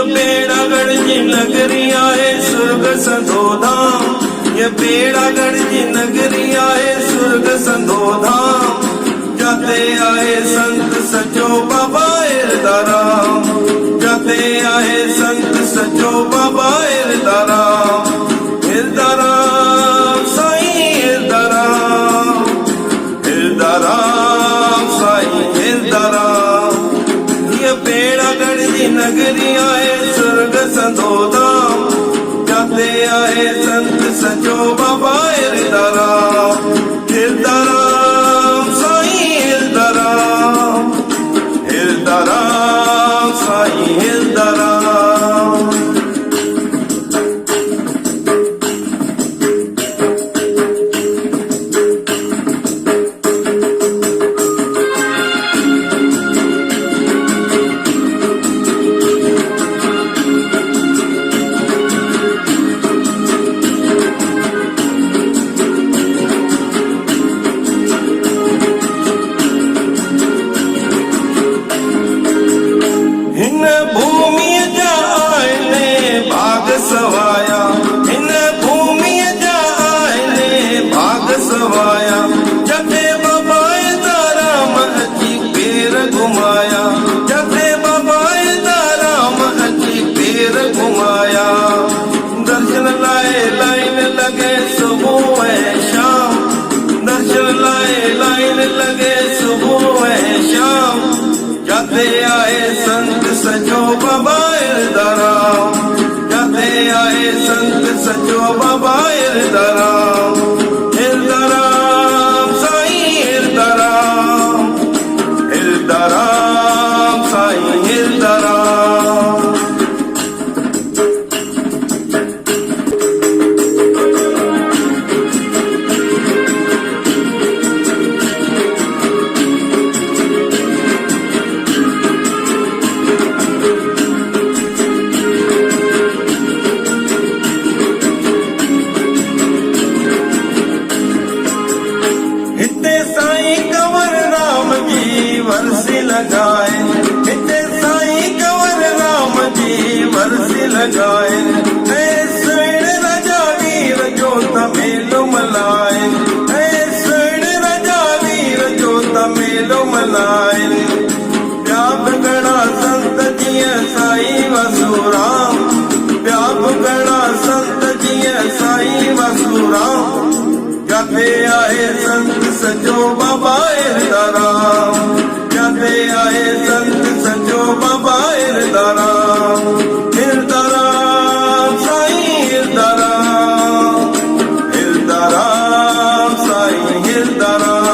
बेड़ागढ़ जी नगरी आहे सुर्ग संधो धाम। ये बेड़ागढ़ जी नगरी आहे सुर्ग संधो धाम। जाते आए संत सचो बाबा इरदाराम। जाते आए संत सचो बाबा इरदाराम। इरदाराम साईं इरदाराम। इरदाराम साईं इरदाराम। ये बेड़ागढ़ जी नगरी आहे सुर्ग संधो धाम। जाते आए संत सचो बाबा इरदाराम। इरदाराम साईं इरदाराम। इरदाराम साईं इरदाराम। सवाया इन भूमि जा आए भाग सवाया। जते बाबा ताराम अची पेर घुमाया। जते बाबा ताराम अची पेर घुमाया। दर्शन लाए लाइन लगे सुबह ऐं शाम। दर्शन लाए लाइन लगे सुबह ऐं शाम। जाते आए संत सचो बाबा इरदाराम। आए संत सचो बाबा इरदाराम। इरदाराम साईं इरदाराम। इरदाराम साईं इरदाराम। वर्षी लगाए इतने साईं कंवर राम जी वर्षी लगाए। स्वर्ण राजा वीर जो तमेलो मलाए। स्वर्ण राजा वीर जो तमेलो मलाए। व्याप गणा संत जिय साईं वसुराम। व्याप गणा संत जिय साईं वसुराम। जाते आए संत सचो बाबा इरदाराम। जाते आए संत सचो बाबा इरदाराम। इरदाराम साईं इरदाराम। इरदाराम साईं इरदाराम।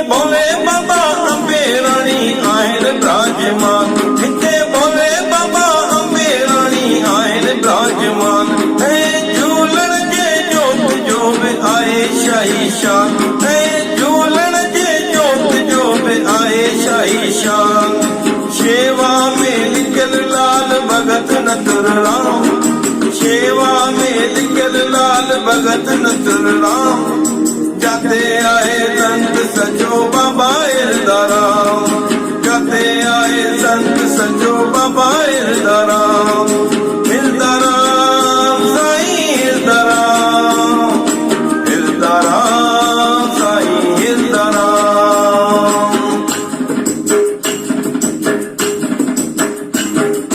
बोले बाबा अम्बे रानी आयन विराजमान। हिते बोले बाबा अम्बे रानी आयन विराजमान। झूलण जे जोत जो बि आए शाही शान। झूलण जे जोत जो बि आए शाही शान। शेवा में लिखल लाल भगत नथुर राम। शेवा में लिखल लाल भगत नथुर राम। जाते